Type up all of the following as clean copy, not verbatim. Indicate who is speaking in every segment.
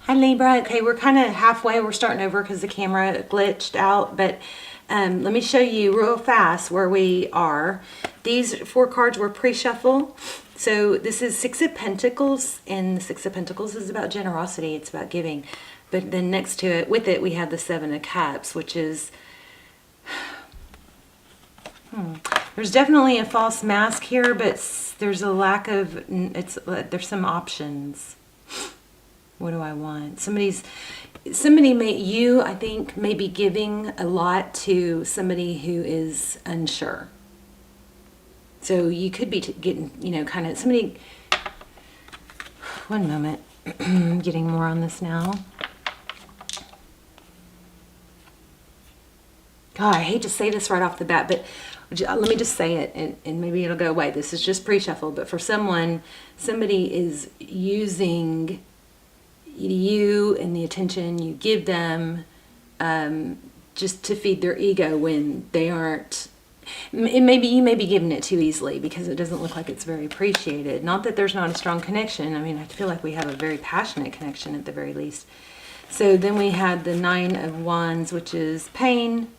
Speaker 1: Hi Libra. Okay, we're kind of halfway. We're starting over because the camera glitched out, but let me show you real fast where we are. These 4 cards were pre-shuffle. So this is 6 of Pentacles, and the 6 of Pentacles is about generosity. It's about giving. But then next to it, with it, we have the 7 of Cups, which is... There's definitely a false mask here, but there's a lack of... There's some options. What do I want? I think, may be giving a lot to somebody who is unsure. So you could be getting, kind of somebody. One moment. I'm getting more on this now. God, I hate to say this right off the bat, but let me just say it, and maybe it'll go away. This is just pre-shuffle, but for somebody is using you and the attention you give them just to feed their ego when they aren't. Maybe you may be giving it too easily because it doesn't look like it's very appreciated. Not that there's not a strong connection. I mean, I feel like we have a very passionate connection at the very least. So then we had the 9 of Wands, which is pain,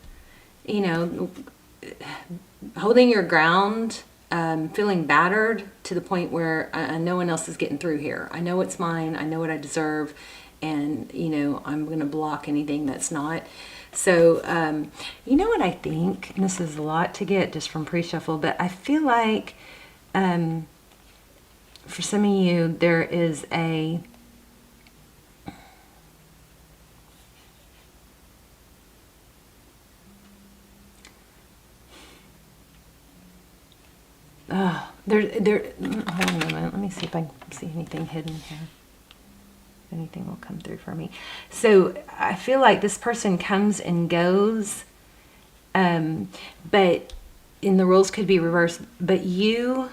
Speaker 1: holding your ground, feeling battered to the point where no one else is getting through here. I know it's mine. I know what I deserve. And, I'm going to block anything that's not. So, you know what I think? And this is a lot to get just from pre-shuffle, but I feel like for some of you, there is a... hold on a minute. Let me see if I can see anything hidden here. Anything will come through for me. So I feel like this person comes and goes, but in the roles could be reversed, but you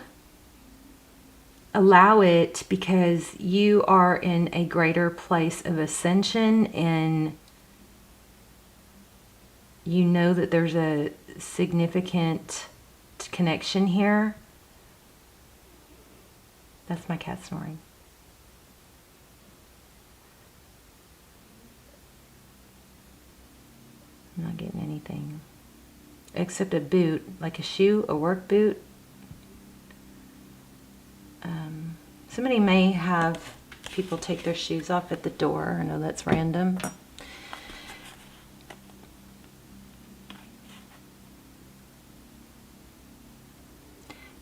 Speaker 1: allow it because you are in a greater place of ascension, and you know that there's a significant connection here. That's my cat snoring. I'm not getting anything except a boot, like a shoe, a work boot. Somebody may have people take their shoes off at the door. I know that's random.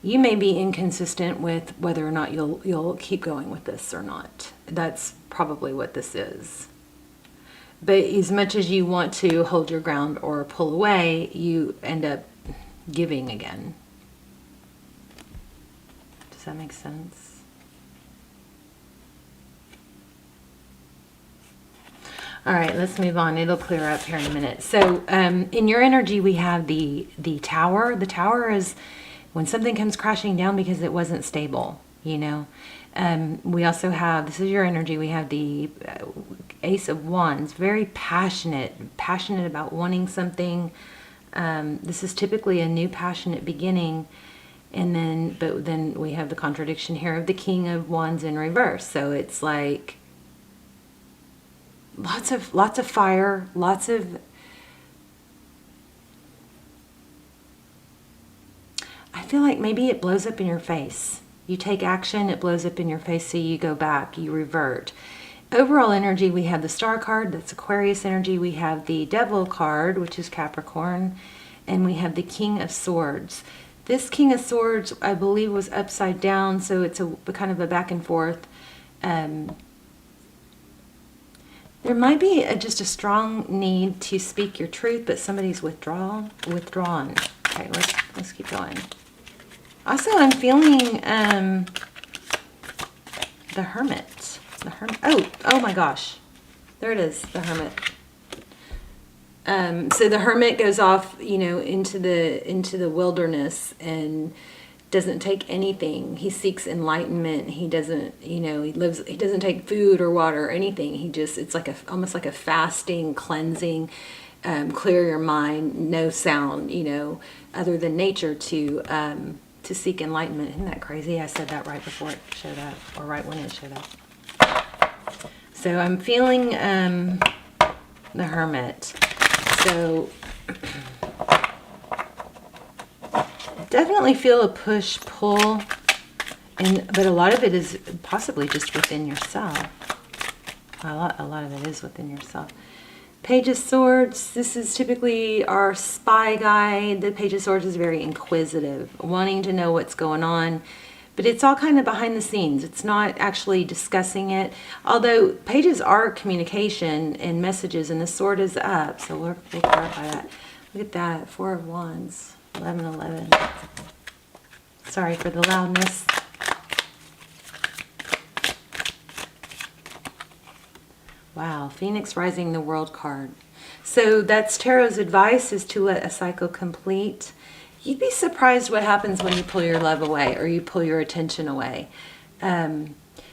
Speaker 1: You may be inconsistent with whether or not you'll keep going with this or not. That's probably what this is. But as much as you want to hold your ground or pull away, you end up giving again. Does that make sense? All right, let's move on. It'll clear up here in a minute. So in your energy, we have the tower. The tower is when something comes crashing down because it wasn't stable, We also have, this is your energy, we have the Ace of Wands, very passionate about wanting something. This is typically a new passionate beginning. But then we have the contradiction here of the King of Wands in reverse. So it's like lots of fire, lots of... I feel like maybe it blows up in your face. You take action, it blows up in your face, so you go back, you revert. Overall energy, we have the Star card, that's Aquarius energy. We have the Devil card, which is Capricorn. And we have the King of Swords. This King of Swords, I believe, was upside down, so it's a kind of a back and forth. There might be just a strong need to speak your truth, but somebody's withdrawn. Okay, let's keep going. Also, I'm feeling the Hermit. Oh my gosh. There it is, the Hermit. So the Hermit goes off, into the wilderness and doesn't take anything. He seeks enlightenment. He doesn't, he doesn't take food or water or anything. It's like almost like a fasting, cleansing, clear your mind, no sound, other than nature to seek enlightenment. Isn't that crazy? I said that right before it showed up, or right when it showed up. So I'm feeling the Hermit. So definitely feel a push-pull, but a lot of it is possibly just within yourself. A lot of it is within yourself. Page of Swords, this is typically our spy guide. The Page of Swords is very inquisitive, wanting to know what's going on, but it's all kind of behind the scenes. It's not actually discussing it, although pages are communication and messages, and the sword is up, so we'll clarify that. Look at that, 4 of Wands, 11. Sorry for the loudness. Wow, Phoenix Rising, the World card. So that's Tarot's advice, is to let a cycle complete. You'd be surprised what happens when you pull your love away or you pull your attention away.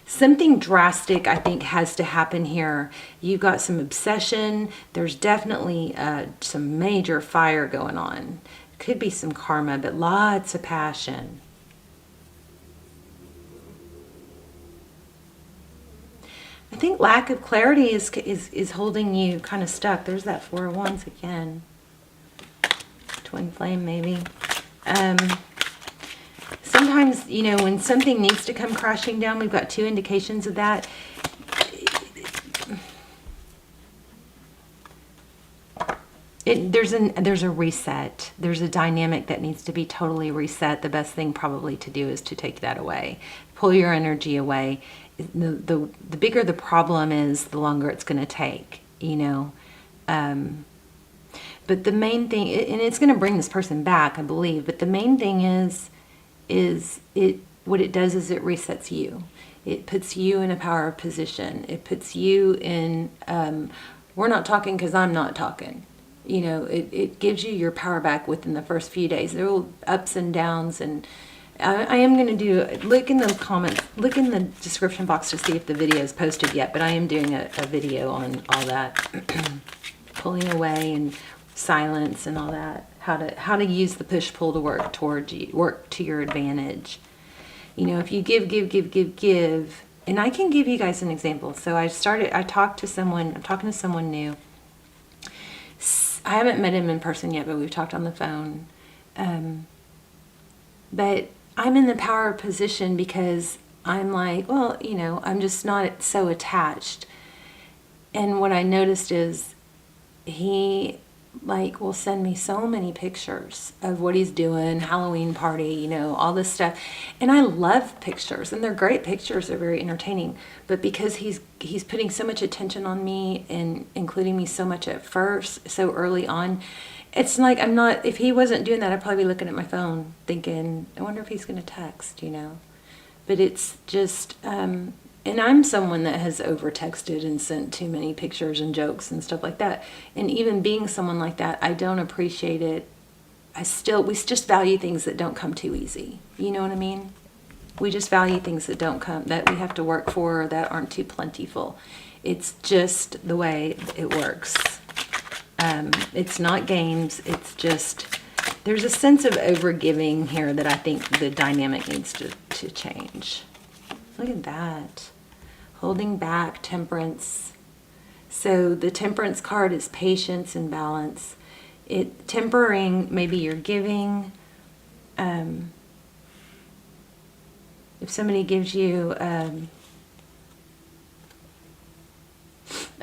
Speaker 1: Something drastic, I think, has to happen here. You've got some obsession. There's definitely some major fire going on. Could be some karma, but lots of passion. I think lack of clarity is holding you kind of stuck. There's that 4 of Wands again. Twin flame, maybe. Sometimes, you know, when something needs to come crashing down, we've got 2 indications of that. There's a reset. There's a dynamic that needs to be totally reset. The best thing probably to do is to take that away. Pull your energy away. The bigger the problem is, the longer it's going to take, you know. But the main thing, and it's going to bring this person back, I believe, but the main thing is what it does is it resets you. It puts you in a power position. It puts you in, we're not talking because I'm not talking. You know, it gives you your power back within the first few days. There will ups and downs, and I am going to do, look in the comments, look in the description box to see if the video is posted yet, but I am doing a video on all that. Pulling away and silence and all that. How to use the push-pull to work towards you, work to your advantage. You know, if you give, and I can give you guys an example. So I'm talking to someone new. I haven't met him in person yet, but we've talked on the phone. But I'm in the power position because I'm like, well, you know, I'm just not so attached. And what I noticed is he will send me so many pictures of what he's doing, Halloween party, you know, all this stuff. And I love pictures, and they're great pictures. They're very entertaining. But because he's putting so much attention on me and including me so much at first, so early on, it's like I'm not, if he wasn't doing that, I'd probably be looking at my phone thinking, I wonder if he's going to text, you know. But it's just, and I'm someone that has over-texted and sent too many pictures and jokes and stuff like that. And even being someone like that, I don't appreciate it. We just value things that don't come too easy. You know what I mean? We just value things that don't come, that we have to work for, or that aren't too plentiful. It's just the way it works. It's not games. It's just, there's a sense of overgiving here that I think the dynamic needs to change. Look at that. Holding back, temperance. So the temperance card is patience and balance. Tempering, maybe you're giving. If somebody gives you a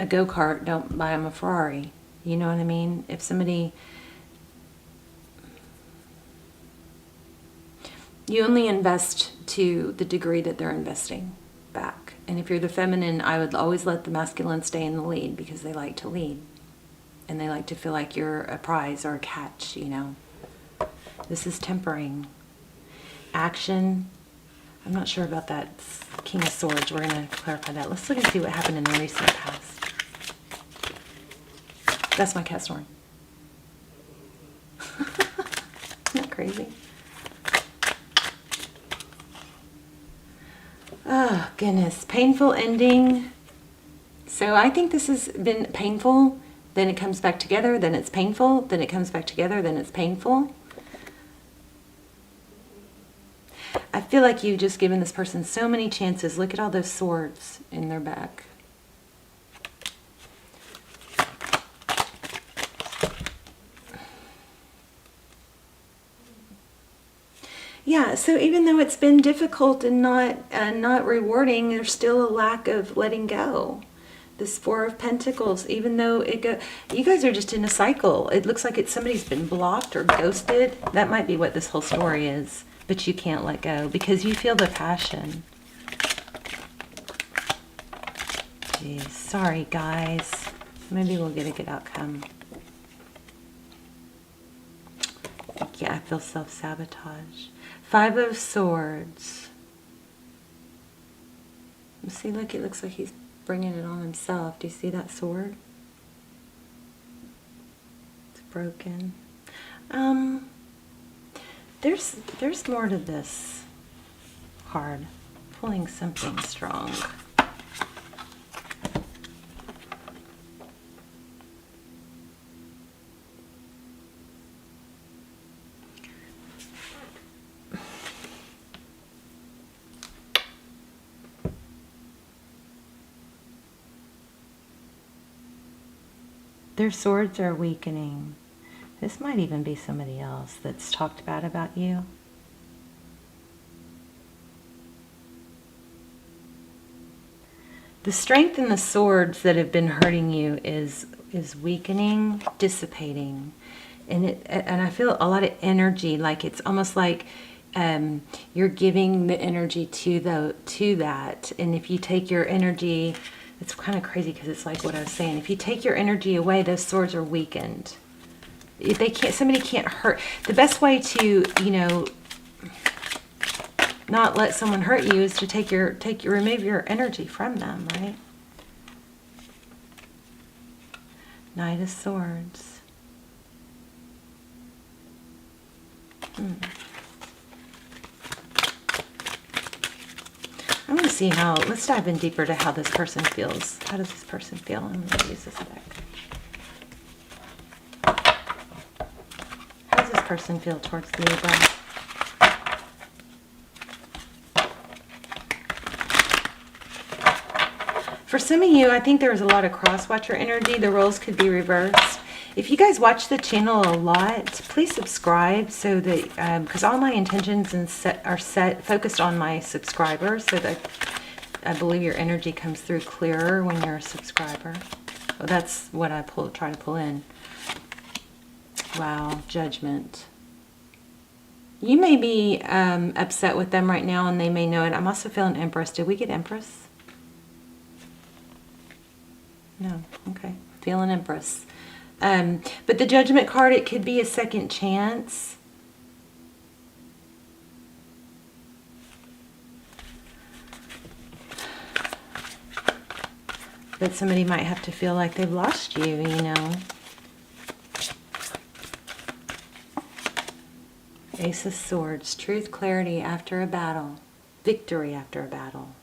Speaker 1: go-kart, don't buy them a Ferrari. You know what I mean? If somebody, you only invest to the degree that they're investing back. And if you're the feminine, I would always let the masculine stay in the lead, because they like to lead. And they like to feel like you're a prize or a catch, you know. This is tempering. Action. I'm not sure about that King of Swords. We're going to clarify that. Let's look and see what happened in the recent past. That's my cat snoring. Isn't that crazy? Oh, goodness. Painful ending. So I think this has been painful. Then it comes back together. Then it's painful. Then it comes back together. Then it's painful. I feel like you've just given this person so many chances. Look at all those swords in their back. Yeah, so even though it's been difficult and not rewarding, there's still a lack of letting go. This Four of Pentacles, even though you guys are just in a cycle. It looks like somebody's been blocked or ghosted. That might be what this whole story is, but you can't let go because you feel the passion. Jeez, sorry guys. Maybe we'll get a good outcome. Yeah, I feel self-sabotage. Five of Swords. See, look, it looks like he's bringing it on himself. Do you see that sword? It's broken. There's more to this card. Pulling something strong. Their swords are weakening. This might even be somebody else that's talked bad about you. The strength in the swords that have been hurting you is weakening, dissipating. And I feel a lot of energy, like it's almost like you're giving the energy to that. And if you take your energy, it's kind of crazy because it's like what I was saying. If you take your energy away, those swords are weakened. Somebody can't hurt. The best way to, not let someone hurt you is to remove your energy from them, right? Knight of Swords. I want to see let's dive in deeper to how this person feels. How does this person feel? I'm going to use this deck. How does this person feel towards Libra? For some of you, I think there was a lot of cross-watcher energy. The roles could be reversed. If you guys watch the channel a lot, please subscribe so that, because all my intentions are focused on my subscribers, so that I believe your energy comes through clearer when you're a subscriber. Well, that's what I try to pull in. Wow, Judgment. You may be upset with them right now, and they may know it. I'm also feeling Empress. Did we get Empress? No. Okay. Feeling Empress. But the Judgment card, it could be a second chance. But somebody might have to feel like they've lost you, Ace of Swords. Truth, clarity after a battle. Victory after a battle.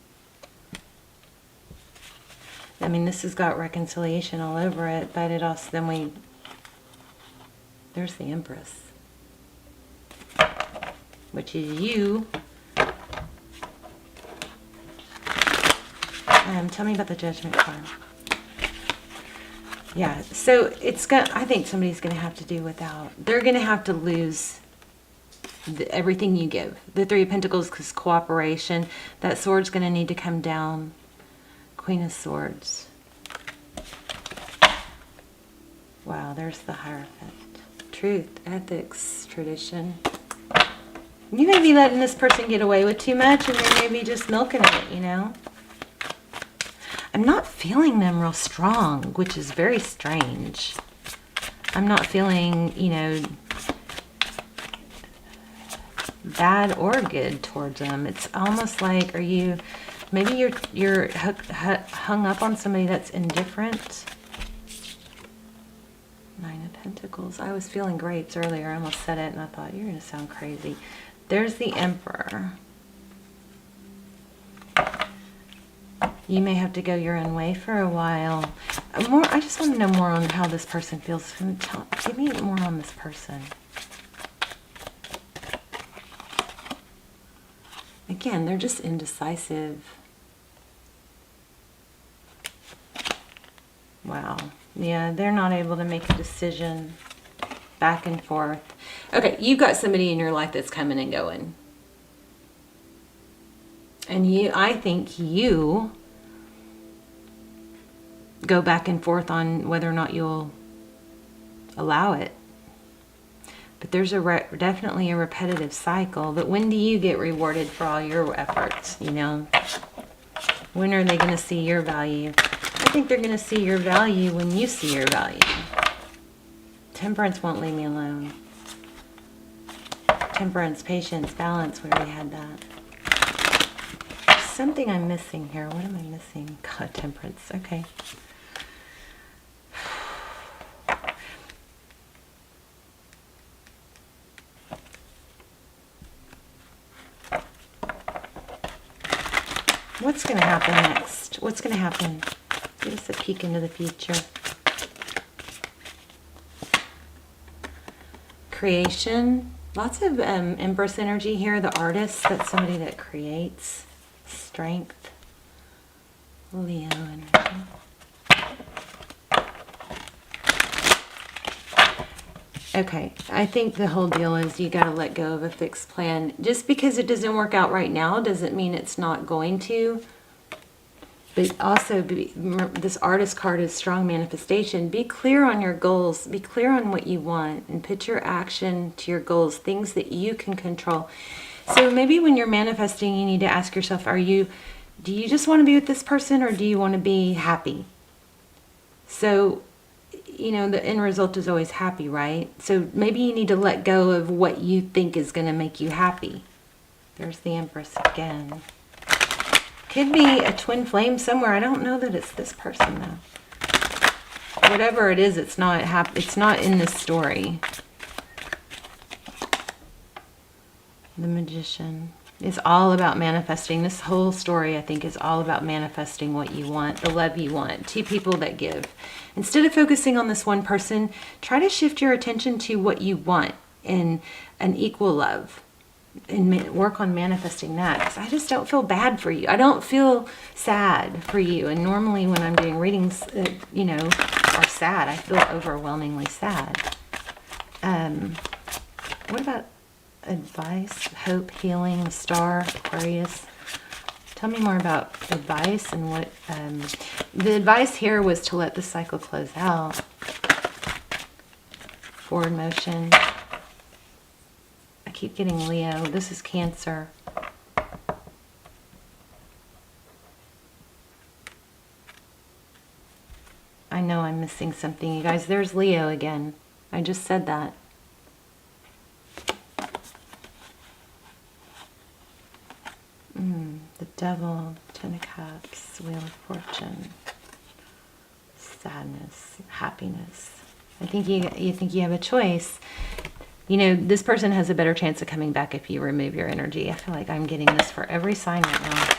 Speaker 1: I mean, this has got reconciliation all over it, but it also, there's the Empress, which is you. Tell me about the Judgment card. Yeah, so I think somebody's going to have to do without. They're going to have to lose everything you give. The Three of Pentacles is cooperation. That sword's going to need to come down. Queen of Swords. Wow, there's the Hierophant. Truth, ethics, tradition. You may be letting this person get away with too much, and they may be just milking it, I'm not feeling them real strong, which is very strange. I'm not feeling, bad or good towards them. It's almost like, maybe you're hung up on somebody that's indifferent. Nine of Pentacles. I was feeling grapes earlier. I almost said it and I thought, you're going to sound crazy. There's the Emperor. You may have to go your own way for a while. I just want to know more on how this person feels. Give me more on this person. Again, they're just indecisive. Wow. Yeah, they're not able to make a decision. Back and forth. Okay, you've got somebody in your life that's coming and going. And I think you go back and forth on whether or not you'll allow it. But there's definitely a repetitive cycle. But when do you get rewarded for all your efforts, you know? When are they going to see your value? I think they're going to see your value when you see your value. Temperance won't leave me alone. Temperance, patience, balance, we already had that. There's something I'm missing here. What am I missing? God, temperance. Okay. What's going to happen next? What's going to happen? Give us a peek into the future. Creation. Lots of Empress energy here. The artist, that's somebody that creates. Strength. Leo energy. Okay, I think the whole deal is you got to let go of a fixed plan. Just because it doesn't work out right now doesn't mean it's not going to. But also, this artist card is strong manifestation. Be clear on your goals. Be clear on what you want and put your action to your goals, things that you can control. So maybe when you're manifesting, you need to ask yourself, do you just want to be with this person or do you want to be happy? So, you know, the end result is always happy, right? So maybe you need to let go of what you think is going to make you happy. There's the Empress again. Could be a twin flame somewhere. I don't know that it's this person though. Whatever it is, it's not in this story. The Magician. It's all about manifesting. This whole story, I think, is all about manifesting what you want, the love you want. Two people that give. Instead of focusing on this one person, try to shift your attention to what you want in an equal love. And work on manifesting that. Because I just don't feel bad for you. I don't feel sad for you. And normally when I'm doing readings, you know, are sad, I feel overwhelmingly sad. What about advice, hope, healing, star, Aquarius? Tell me more about advice and what... the advice here was to let the cycle close out. Forward motion. I keep getting Leo. This is Cancer. I know I'm missing something, you guys. There's Leo again. I just said that. The Devil, Ten of Cups, Wheel of Fortune, sadness, happiness. I think you think you have a choice. You know, this person has a better chance of coming back if you remove your energy. I feel like I'm getting this for every sign right now.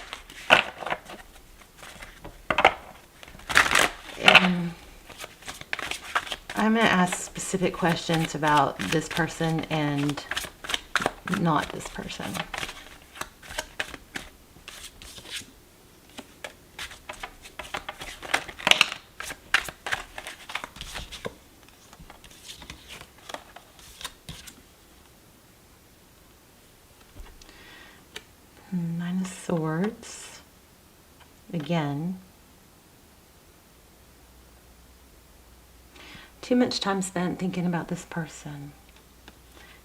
Speaker 1: And I'm going to ask specific questions about this person and not this person. Nine of Swords. Again. Too much time spent thinking about this person.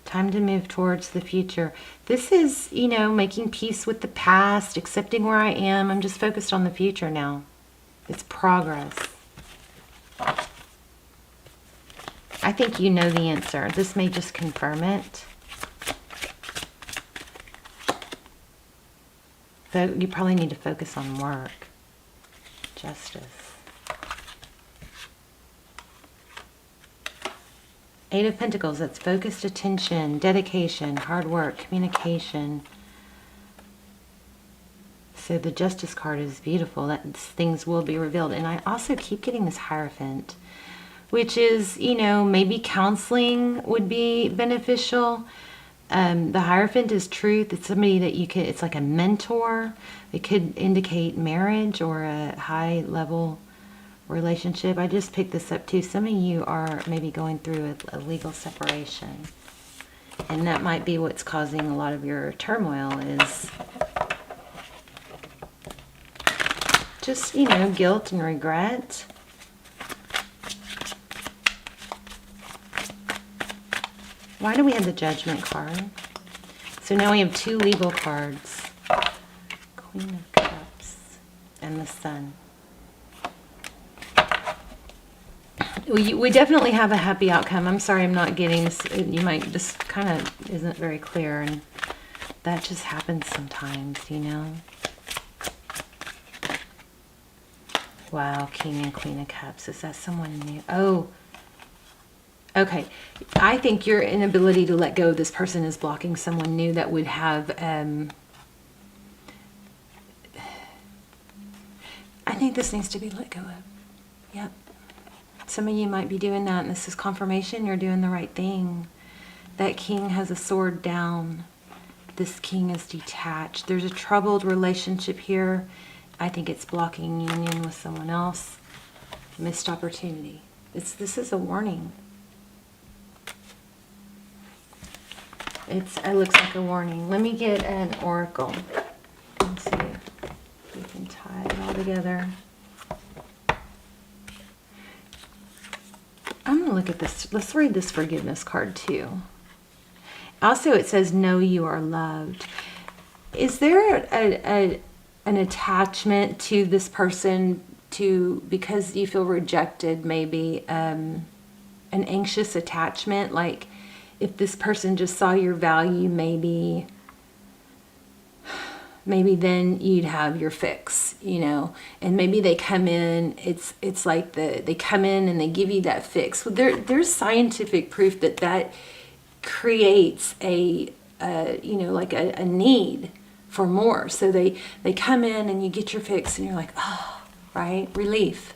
Speaker 1: Time to move towards the future. This is, you know, making peace with the past, accepting where I am. I'm just focused on the future now. It's progress. I think you know the answer. This may just confirm it. You probably need to focus on work. Justice. Eight of Pentacles, that's focused attention, dedication, hard work, communication. So the Justice card is beautiful. That things will be revealed. And I also keep getting this Hierophant, which is, you know, maybe counseling would be beneficial. The Hierophant is truth. It's somebody that you could, it's like a mentor. It could indicate marriage or a high level relationship. I just picked this up too. Some of you are maybe going through a legal separation. And that might be what's causing a lot of your turmoil is Just, you know, guilt and regret. Why do we have the Judgment card? So now we have 2 legal cards. Queen of Cups and the Sun. We definitely have a happy outcome. I'm sorry I'm not getting this. You might just kind of isn't very clear, and that just happens sometimes, you know. Wow, King and Queen of Cups. Is that someone new? Oh, okay. I think your inability to let go of this person is blocking someone new that would have, I think this needs to be let go of. Yep. Some of you might be doing that, and this is confirmation you're doing the right thing. That king has a sword down. This king is detached. There's a troubled relationship here. I think it's blocking union with someone else. Missed opportunity. This is a warning. It looks like a warning. Let me get an oracle. Let's see if we can tie it all together. I'm going to look at this. Let's read this forgiveness card too. Also, it says, know you are loved. Is there an attachment to this person because you feel rejected, maybe an anxious attachment? Like if this person just saw your value, maybe then you'd have your fix, you know, and maybe they come in, it's like they come in and they give you that fix. Well, there's scientific proof that creates a need for more. So they come in and you get your fix and you're like, oh, right, relief.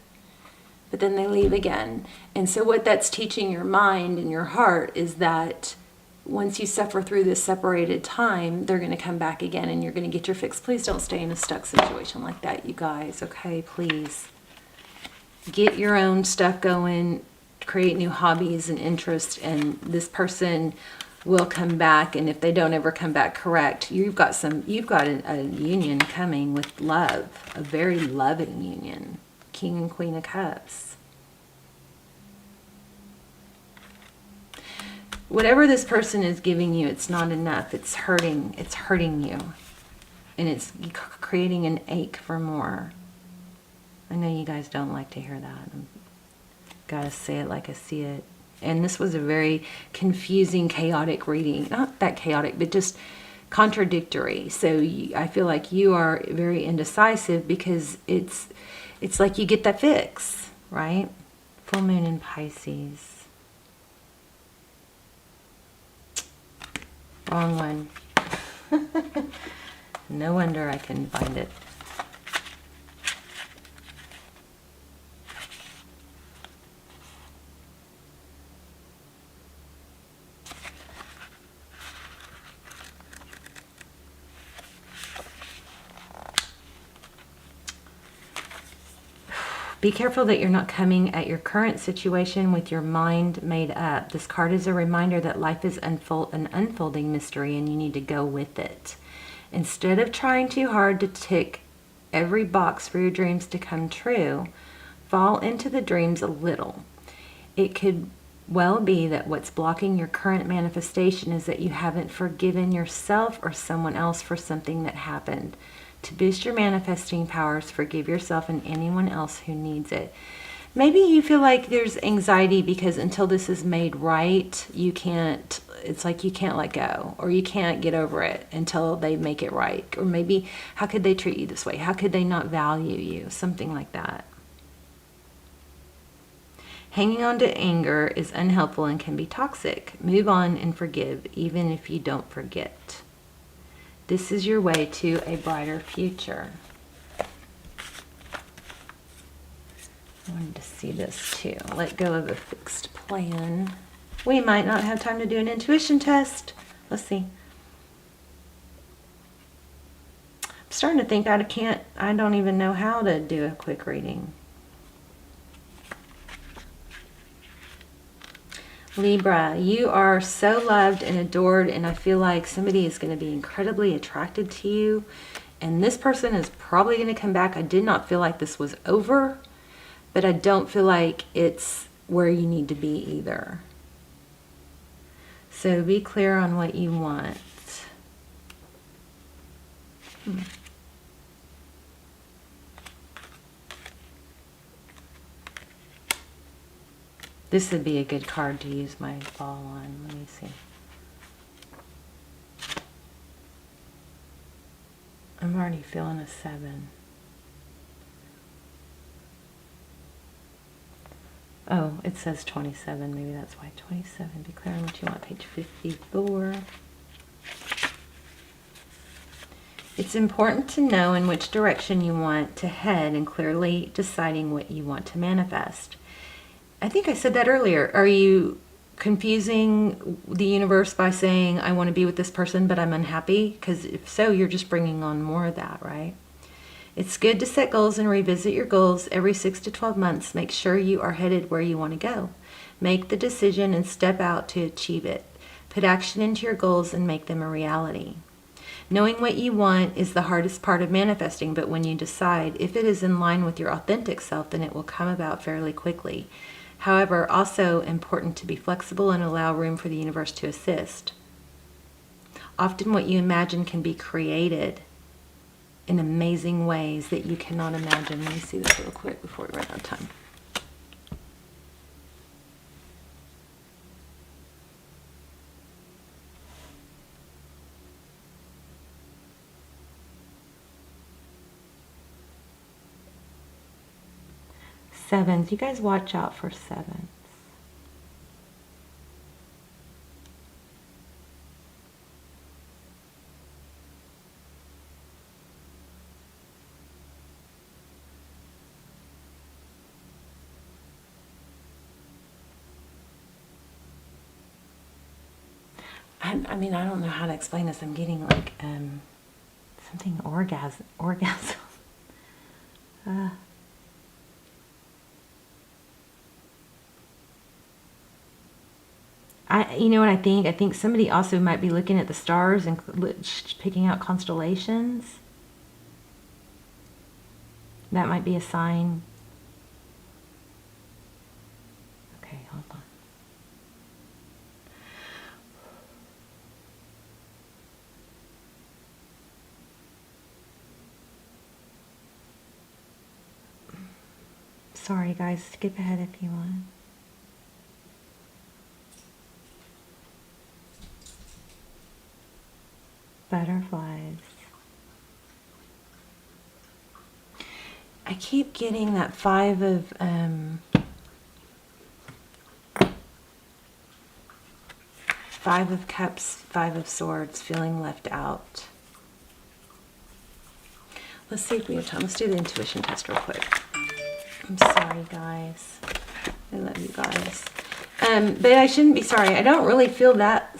Speaker 1: But then they leave again. And so what that's teaching your mind and your heart is that once you suffer through this separated time, they're going to come back again and you're going to get your fix. Please don't stay in a stuck situation like that, you guys. Okay, please. Get your own stuff going, create new hobbies and interests, and this person will come back. And if they don't ever come back correct, you've got a union coming with love, a very loving union. King and Queen of Cups. Whatever this person is giving you, it's not enough. It's hurting you. And it's creating an ache for more. I know you guys don't like to hear that. I've got to say it like I see it. And this was a very confusing, chaotic reading. Not that chaotic, but just contradictory. So I feel like you are very indecisive because it's like you get that fix, right? Full moon in Pisces. Wrong one. No wonder I couldn't find it. Be careful that you're not coming at your current situation with your mind made up. This card is a reminder that life is an unfolding mystery and you need to go with it. Instead of trying too hard to tick every box for your dreams to come true, fall into the dreams a little. It could well be that what's blocking your current manifestation is that you haven't forgiven yourself or someone else for something that happened. To boost your manifesting powers, forgive yourself and anyone else who needs it. Maybe you feel like there's anxiety because until this is made right, it's like you can't let go, or you can't get over it until they make it right. Or maybe, how could they treat you this way? How could they not value you? Something like that. Hanging on to anger is unhelpful and can be toxic. Move on and forgive, even if you don't forget. This is your way to a brighter future. I wanted to see this too. Let go of a fixed plan. We might not have time to do an intuition test. Let's see. I'm starting to think I don't even know how to do a quick reading. Libra, you are so loved and adored, and I feel like somebody is going to be incredibly attracted to you. And this person is probably going to come back. I did not feel like this was over, but I don't feel like it's where you need to be either. So be clear on what you want. This would be a good card to use my ball on. Let me see. I'm already feeling a 7. Oh, it says 27. Maybe that's why 27. Be clear on what you want. Page 54. It's important to know in which direction you want to head and clearly deciding what you want to manifest. I think I said that earlier. Are you confusing the universe by saying, I want to be with this person, but I'm unhappy? Because if so, you're just bringing on more of that, right? It's good to set goals and revisit your goals every 6 to 12 months. Make sure you are headed where you want to go. Make the decision and step out to achieve it. Put action into your goals and make them a reality. Knowing what you want is the hardest part of manifesting, but when you decide, if it is in line with your authentic self, then it will come about fairly quickly. However, also important to be flexible and allow room for the universe to assist. Often what you imagine can be created in amazing ways that you cannot imagine. Let me see this real quick before we run out of time. Sevens. You guys watch out for sevens. I mean, I don't know how to explain this. I'm getting like something orgasm. You know what I think? I think somebody also might be looking at the stars and picking out constellations. That might be a sign. Okay, hold on. Sorry guys, skip ahead if you want. Butterflies. I keep getting that 5 of Cups, 5 of Swords, feeling left out. Let's see if we have time. Let's do the intuition test real quick. I'm sorry, guys. I love you guys. But I shouldn't be sorry. I don't really feel that,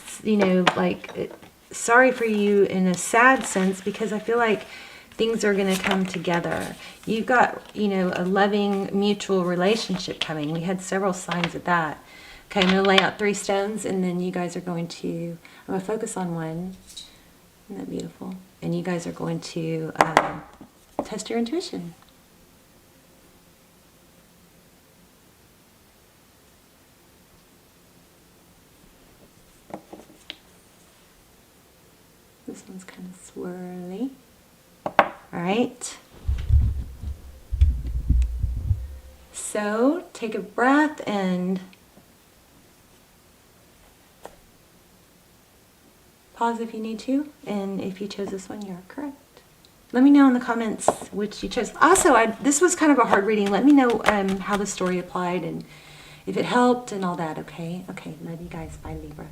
Speaker 1: sorry for you in a sad sense, because I feel like things are going to come together. You've got, a loving mutual relationship coming. We had several signs of that. Okay, I'm going to lay out 3 stones, and then you guys are going to, I'm going to focus on one. Isn't that beautiful? And you guys are going to test your intuition. This one's kind of swirly. All right. So take a breath and pause if you need to. And if you chose this one, you're correct. Let me know in the comments which you chose. Also, this was kind of a hard reading. Let me know how the story applied and if it helped and all that, okay? Okay, love you guys. Bye, Libra.